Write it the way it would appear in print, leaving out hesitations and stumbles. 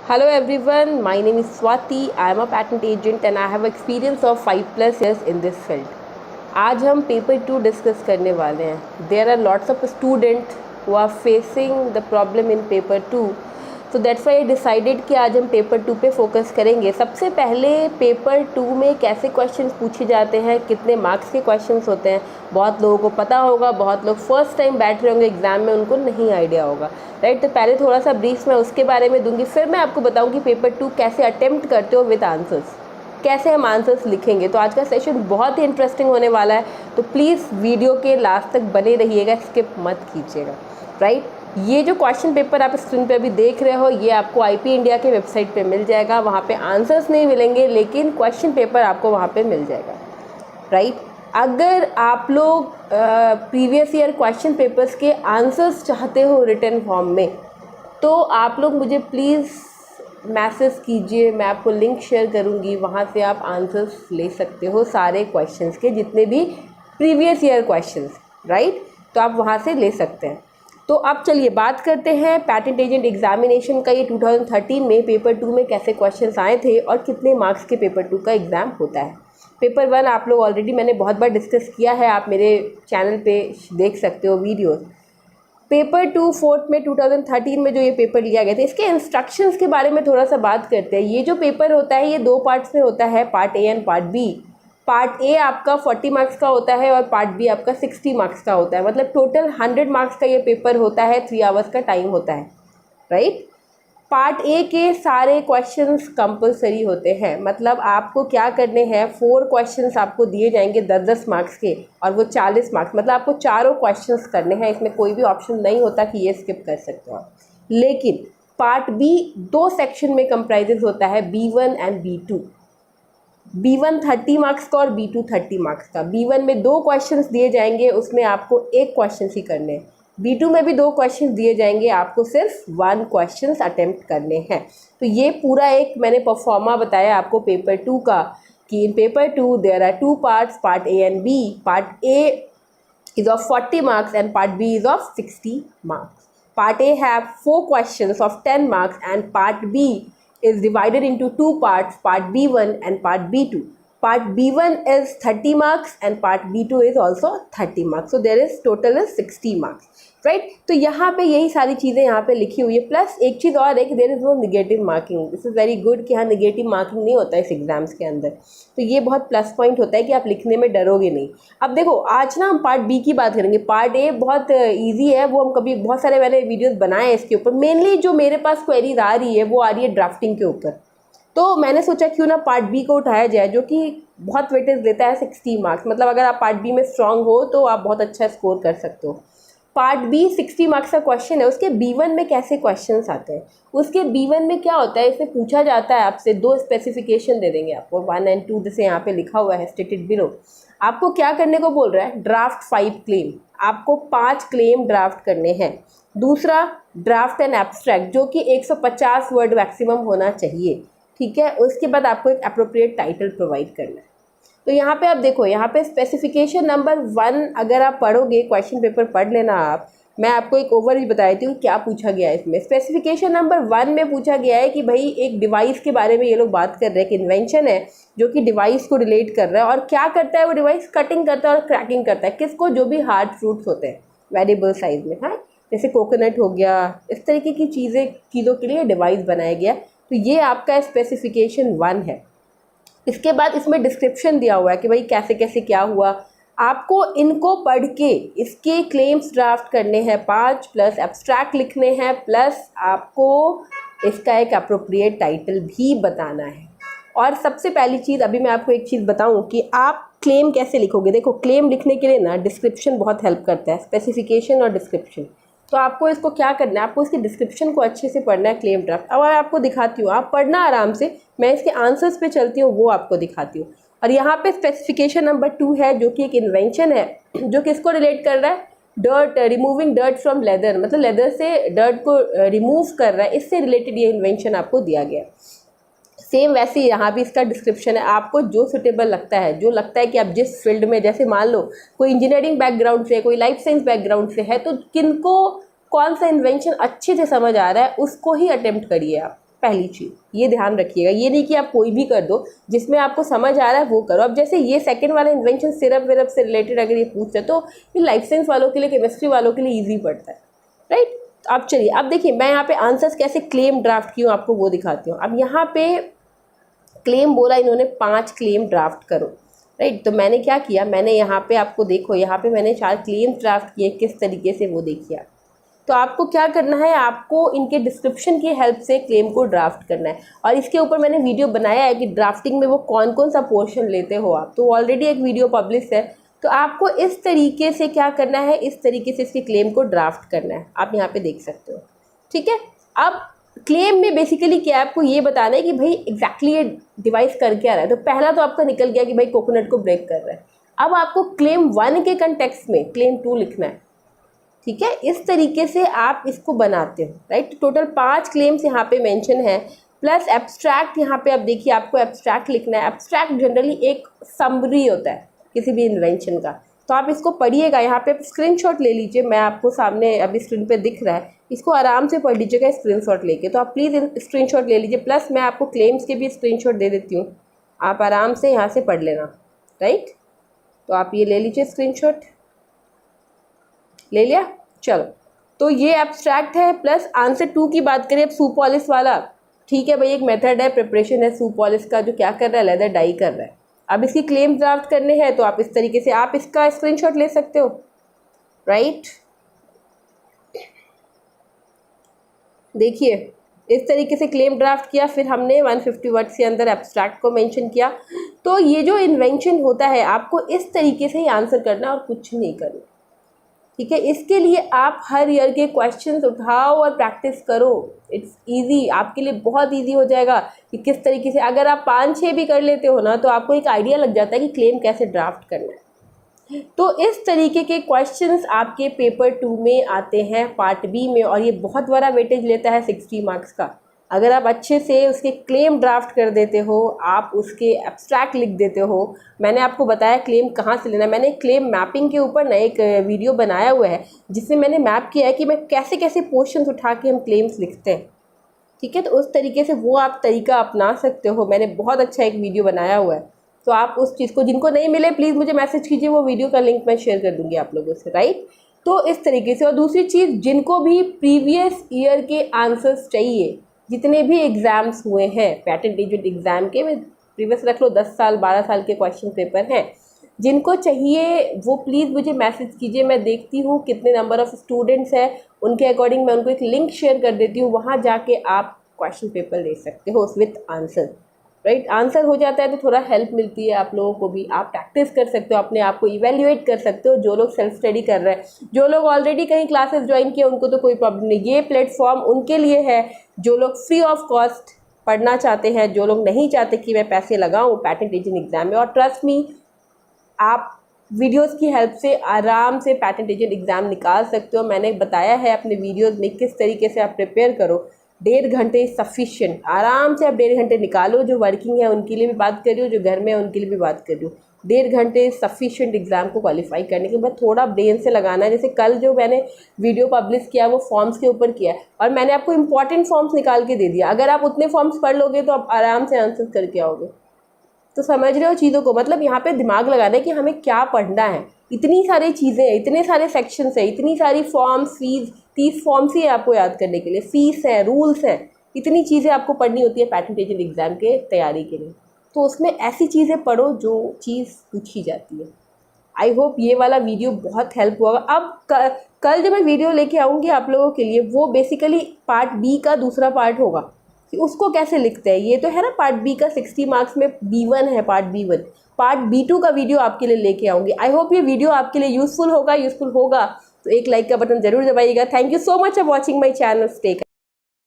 Hello everyone, my name is Swati. I am a patent agent and I have experience of 5+ years in this field. आज हम paper 2 discuss करने वाले हैं. There are lots of students who are facing the problem in paper 2. So that's why I decided कि आज हम paper 2 पे focus करेंगे. सबसे पहले पेपर 2 में कैसे क्वेश्चंस पूछे जाते हैं, कितने मार्क्स के क्वेश्चंस होते हैं, बहुत लोगों को पता होगा, बहुत लोग फर्स्ट टाइम बैठ रहे होंगे एग्ज़ाम में, उनको नहीं आइडिया होगा, राइट. तो पहले थोड़ा सा ब्रीफ मैं उसके बारे में दूंगी, फिर मैं आपको बताऊँ कि पेपर 2 कैसे अटेम्प्ट करते हो विद आंसर्स, कैसे हम आंसर्स लिखेंगे. तो आज का सेशन बहुत ही इंटरेस्टिंग होने वाला है, तो प्लीज़ वीडियो के लास्ट तक बने रहिएगा, स्किप मत कीजिएगा, राइट. ये जो क्वेश्चन पेपर आप स्क्रीन पे अभी देख रहे हो, ये आपको आईपी इंडिया के वेबसाइट पे मिल जाएगा. वहाँ पे आंसर्स नहीं मिलेंगे, लेकिन क्वेश्चन पेपर आपको वहाँ पे मिल जाएगा, राइट. अगर आप लोग प्रीवियस ईयर क्वेश्चन पेपर्स के आंसर्स चाहते हो रिटन फॉर्म में, तो आप लोग मुझे प्लीज़ मैसेज कीजिए, मैं आपको लिंक शेयर करूँगी, वहाँ से आप आंसर्स ले सकते हो सारे क्वेश्चंस के, जितने भी प्रीवियस ईयर क्वेश्चंस, राइट. तो आप वहाँ से ले सकते हैं. तो अब चलिए बात करते हैं पैटेंट एजेंट एग्जामिनेशन का. ये 2013 में पेपर 2 में कैसे क्वेश्चंस आए थे और कितने मार्क्स के पेपर 2 का एग्ज़ाम होता है. पेपर 1 आप लोग ऑलरेडी मैंने बहुत बार डिस्कस किया है, आप मेरे चैनल पे देख सकते हो वीडियोस. पेपर 2 फोर्थ में 2013 में जो ये पेपर लिया गया था, इसके इंस्ट्रक्शंस के बारे में थोड़ा सा बात करते हैं. ये जो पेपर होता है ये 2 पार्ट्स में होता है, part A and part B. Part A आपका 40 मार्क्स का होता है और पार्ट बी आपका 60 मार्क्स का होता है. मतलब टोटल 100 मार्क्स का ये पेपर होता है, 3 आवर्स का टाइम होता है, राइट. पार्ट ए के सारे क्वेश्चंस कंपलसरी होते हैं. मतलब आपको क्या करने हैं, 4 क्वेश्चंस आपको दिए जाएंगे 10-10 मार्क्स के, और वो 40 मार्क्स. मतलब आपको चारों क्वेश्चंस करने हैं, इसमें कोई भी ऑप्शन नहीं होता कि ये स्किप कर सकते हो. लेकिन पार्ट बी 2 सेक्शन में कंप्राइजेज होता है, B1 and B2. B1 30 marks का और B2 30 मार्क्स का. B1 में 2 क्वेश्चंस दिए जाएंगे, उसमें आपको 1 क्वेश्चन ही करने हैं. B2 में भी 2 क्वेश्चंस दिए जाएंगे, आपको सिर्फ 1 क्वेश्चंस अटेम्प्ट करने हैं. तो ये पूरा एक मैंने परफॉर्मा बताया आपको पेपर 2 का, कि in paper 2 there are 2 parts, part A and B. Part A is of 40 marks and part B is of 60 marks. Part A have 4 questions of 10 marks and part B is divided into 2 parts, part B1 and part B2. Part B1 is 30 marks and part B2 is also 30 marks. So there is total is 60 marks. Right. तो यहाँ पे यही सारी चीज़ें यहाँ पे लिखी हुई है. प्लस एक चीज़ और है कि there is no negative marking. This is very good कि हाँ निगेटिव मार्किंग नहीं होता है इस एग्ज़ाम्स के अंदर. तो ये बहुत प्लस पॉइंट होता है कि आप लिखने में डरोगे नहीं. अब देखो आज ना हम पार्ट बी की बात करेंगे. पार्ट ए बहुत ईजी है, वो हम कभी बहुत सारे मैंने वीडियोज़ बनाए हैं इसके ऊपर. मेनली जो मेरे पास क्वेरीज आ रही है वो आ रही है ड्राफ्टिंग के ऊपर. तो मैंने सोचा क्यों ना पार्ट बी को उठाया जाए, जो कि बहुत वेटेज देता है 60 मार्क्स. मतलब अगर आप पार्ट बी में स्ट्रांग हो तो आप बहुत अच्छा स्कोर कर सकते हो. पार्ट बी 60 मार्क्स का क्वेश्चन है. उसके B1 में कैसे क्वेश्चंस आते हैं, उसके B1 में क्या होता है, इसमें पूछा जाता है आपसे 2 स्पेसिफिकेशन दे देंगे आपको, 1 और 2, जैसे यहाँ पे लिखा हुआ है स्टेटेड बिलो. आपको क्या करने को बोल रहा है, ड्राफ्ट 5 क्लेम. आपको 5 क्लेम ड्राफ्ट करने हैं. दूसरा ड्राफ्ट एंड एब्स्ट्रैक्ट, जो कि 150 वर्ड मैक्सिमम होना चाहिए, ठीक है. उसके बाद आपको एक अप्रोप्रिएट टाइटल प्रोवाइड करना है. तो यहाँ पे आप देखो, यहाँ पे स्पेसिफिकेशन नंबर 1 अगर आप पढ़ोगे, क्वेश्चन पेपर पढ़ लेना आप, मैं आपको एक ओवरव्यू बता देती हूँ क्या पूछा गया है इसमें. स्पेसिफिकेशन नंबर 1 में पूछा गया है कि भाई एक डिवाइस के बारे में ये लोग बात कर रहे हैं कि इन्वेंशन है जो कि डिवाइस को रिलेट कर रहा है. और क्या करता है वो डिवाइस, कटिंग करता है और क्रैकिंग करता है. किसको, जो भी हार्ड फ्रूट्स होते हैं वेरिएबल साइज में, हाँ, जैसे कोकोनट हो गया, इस तरीके की चीज़ों के लिए डिवाइस बनाया गया. तो ये आपका स्पेसिफिकेशन 1 है. इसके बाद इसमें डिस्क्रिप्शन दिया हुआ है कि भाई कैसे कैसे क्या हुआ. आपको इनको पढ़ के इसके क्लेम्स ड्राफ्ट करने हैं 5, प्लस एब्स्ट्रैक्ट लिखने हैं, प्लस आपको इसका एक अप्रोप्रिएट टाइटल भी बताना है. और सबसे पहली चीज़, अभी मैं आपको एक चीज़ बताऊं कि आप क्लेम कैसे लिखोगे. देखो क्लेम लिखने के लिए ना डिस्क्रिप्शन बहुत हेल्प करता है, स्पेसिफिकेशन और डिस्क्रिप्शन. तो आपको इसको क्या करना है, आपको इसकी डिस्क्रिप्शन को अच्छे से पढ़ना है, क्लेम ड्राफ्ट. अब मैं आपको दिखाती हूँ, आप पढ़ना आराम से, मैं इसके आंसर्स पे चलती हूँ, वो आपको दिखाती हूँ. और यहाँ पे स्पेसिफिकेशन नंबर 2 है, जो कि एक इन्वेंशन है, जो किसको रिलेट कर रहा है, dirt, removing dirt from leather. मतलब लेदर से डर्ट को रिमूव कर रहा है, इससे रिलेटेड ये इन्वेंशन आपको दिया गया. सेम वैसे यहाँ भी इसका डिस्क्रिप्शन है. आपको जो सुटेबल लगता है, जो लगता है कि आप जिस फील्ड में, जैसे मान लो कोई इंजीनियरिंग बैकग्राउंड से, कोई लाइफ साइंस बैकग्राउंड से है, तो किनको कौन सा इन्वेंशन अच्छे से समझ आ रहा है उसको ही अटेम्प्ट करिए आप. पहली चीज़ ये ध्यान रखिएगा, ये नहीं कि आप कोई भी कर दो, जिसमें आपको समझ आ रहा है वो करो। अब जैसे ये सेकंड वाला इन्वेंशन सिरप विरप से रिलेटेड अगर ये पूछ रहे तो ये लाइफ साइंस वालों के लिए, केमिस्ट्री वालों के लिए ईजी पड़ता है, राइट। अब चलिए, अब देखिए मैं यहाँ पे आंसर्स कैसे क्लेम ड्राफ्ट की हूँ आपको वो दिखाती हूँ। अब यहाँ पे क्लेम बोला इन्होंने 5 क्लेम ड्राफ्ट करो, राइट। तो मैंने क्या किया, मैंने यहाँ पे आपको देखो, यहाँ पे मैंने 4 क्लेम ड्राफ्ट किए, किस तरीके से वो देखिए आप। तो आपको क्या करना है, आपको इनके डिस्क्रिप्शन की हेल्प से क्लेम को ड्राफ्ट करना है। और इसके ऊपर मैंने वीडियो बनाया है कि ड्राफ्टिंग में वो कौन कौन सा पोर्शन लेते हो आप, तो ऑलरेडी एक वीडियो पब्लिश है। तो आपको इस तरीके से क्या करना है, इस तरीके से इसके क्लेम को ड्राफ्ट करना है, आप यहाँ पे देख सकते हो, ठीक है। अब क्लेम में बेसिकली क्या है, आपको ये बताना है कि भाई एग्जैक्टली ये डिवाइस कर क्या रहा है। तो पहला तो आपका निकल गया कि भाई कोकोनट को ब्रेक कर रहा है। अब आपको क्लेम 1 के कंटेक्स्ट में क्लेम 2 लिखना है, ठीक है। इस तरीके से आप इसको बनाते हो, राइट। टोटल 5 क्लेम्स यहाँ पे मेंशन है, प्लस एब्स्ट्रैक्ट। यहाँ पे आप देखिए, आपको एब्स्ट्रैक्ट लिखना है। एब्स्ट्रैक्ट जनरली एक समरी होता है किसी भी इन्वेंशन का, तो आप इसको पढ़िएगा। यहाँ पे स्क्रीनशॉट ले लीजिए, मैं आपको सामने अभी स्क्रीन पे दिख रहा है, इसको आराम से पढ़ लीजिएगा स्क्रीनशॉट लेके। तो आप प्लीज़ स्क्रीनशॉट ले लीजिए, प्लस मैं आपको क्लेम्स के भी स्क्रीनशॉट दे देती हूँ, आप आराम से यहाँ से पढ़ लेना, राइट। तो आप ये ले लीजिए स्क्रीनशॉट, ले लिया। चलो, तो ये एब्स्ट्रैक्ट है। प्लस आंसर 2 की बात करें, अब शू पॉलिश वाला, ठीक है भाई, एक मेथड है, प्रिपरेशन है शू पॉलिश का, जो क्या कर रहा है, लेदर डाई कर रहा है। अब इसकी क्लेम ड्राफ्ट करने हैं, तो आप इस तरीके से आप इसका स्क्रीनशॉट ले सकते हो, राइट। देखिए इस तरीके से क्लेम ड्राफ्ट किया, फिर हमने 150 वर्ड्स के अंदर एब्स्ट्रैक्ट को मेंशन किया। तो ये जो इन्वेंशन होता है, आपको इस तरीके से ही आंसर करना और कुछ नहीं करना, ठीक है। इसके लिए आप हर ईयर के क्वेश्चंस उठाओ और प्रैक्टिस करो, इट्स इजी, आपके लिए बहुत इजी हो जाएगा कि किस तरीके से। अगर आप 5-6 भी कर लेते हो ना, तो आपको एक आइडिया लग जाता है कि क्लेम कैसे ड्राफ्ट करना है। तो इस तरीके के क्वेश्चंस आपके पेपर 2 में आते हैं पार्ट बी में, और ये बहुत बड़ा वेटेज लेता है 60 मार्क्स का। अगर आप अच्छे से उसके क्लेम ड्राफ्ट कर देते हो, आप उसके एब्स्ट्रैक्ट लिख देते हो। मैंने आपको बताया क्लेम कहाँ से लेना है, मैंने क्लेम मैपिंग के ऊपर ना एक वीडियो बनाया हुआ है, जिसमें मैंने मैप किया है कि मैं कैसे कैसे पोर्शंस उठा के हम क्लेम्स लिखते हैं, ठीक है। तो उस तरीके से वो आप तरीका अपना सकते हो, मैंने बहुत अच्छा एक वीडियो बनाया हुआ है। तो आप उस चीज़ को, जिनको नहीं मिले प्लीज़ मुझे मैसेज कीजिए, वो वीडियो का लिंक मैं शेयर कर दूँगी आप लोगों से, राइट। तो इस तरीके से। और दूसरी चीज़, जिनको भी प्रीवियस ईयर के आंसर्स चाहिए, जितने भी एग्ज़ाम्स हुए हैं पैटेंट एजेंट एग्ज़ाम के, में प्रीवियस रख लो 10 साल 12 साल के क्वेश्चन पेपर हैं, जिनको चाहिए वो प्लीज़ मुझे मैसेज कीजिए। मैं देखती हूँ कितने नंबर ऑफ़ स्टूडेंट्स हैं, उनके अकॉर्डिंग मैं उनको एक लिंक शेयर कर देती हूँ, वहाँ जाके आप क्वेश्चन पेपर ले सकते हो विथ आंसर, राइट। आंसर हो जाता है तो थोड़ा हेल्प मिलती है आप लोगों को भी, आप प्रैक्टिस कर सकते हो, अपने आप को इवेल्युएट कर सकते हो। जो लोग सेल्फ स्टडी कर रहे हैं, जो लोग ऑलरेडी कहीं क्लासेस ज्वाइन किए, उनको तो कोई प्रॉब्लम नहीं, ये प्लेटफॉर्म उनके लिए है जो लोग फ्री ऑफ कॉस्ट पढ़ना चाहते हैं, जो लोग नहीं चाहते कि मैं पैसे लगाऊं पैटेंट एजेंट एग्ज़ाम में। और ट्रस्ट मी, आप वीडियोस की हेल्प से आराम से पैटेंट एजेंट एग्ज़ाम निकाल सकते हो। मैंने बताया है अपने वीडियोस में किस तरीके से आप प्रिपेयर करो। 1.5 घंटे सफिशिएंट, आराम से आप 1.5 घंटे निकालो। जो वर्किंग है उनके लिए भी बात कर रही हूँ, जो घर में है उनके लिए भी बात कर रही हूँ। 1.5 घंटे सफिशिएंट एग्ज़ाम को क्वालिफाई करने के बाद थोड़ा ब्रेन से लगाना है। जैसे कल जो मैंने वीडियो पब्लिश किया वो फॉर्म्स के ऊपर किया है, और मैंने आपको इंपॉर्टेंट फॉर्म्स निकाल के दे दिया। अगर आप उतने फॉर्म्स पढ़ लोगे तो आप आराम से आंसर करके आओगे। तो समझ रहे हो चीज़ों को, मतलब यहाँ पे दिमाग लगाना है कि हमें क्या पढ़ना है। इतनी सारी चीज़ें हैं, इतने सारे सेक्शंस हैं, इतनी सारी फॉर्म्स, फीस, 30 फॉर्म्स ही है आपको याद करने के लिए, फीस है, रूल्स हैं, इतनी चीज़ें आपको पढ़नी होती है पैटेंट एजेंट एग्ज़ाम के तैयारी के लिए। तो उसमें ऐसी चीज़ें पढ़ो जो चीज़ पूछी जाती है। आई होप ये वाला वीडियो बहुत हेल्प होगा। अब कल जो मैं वीडियो लेके आऊँगी आप लोगों के लिए, वो बेसिकली पार्ट बी का दूसरा पार्ट होगा कि उसको कैसे लिखते हैं। ये तो है ना पार्ट बी का 60 मार्क्स में B1 है, पार्ट B1। पार्ट B2 का वीडियो आपके लिए लेके आऊँगी। आई होप ये वीडियो आपके लिए यूज़फुल होगा तो एक लाइक का बटन ज़रूर दबाइएगा। Thank you so much for watching my channel. Stay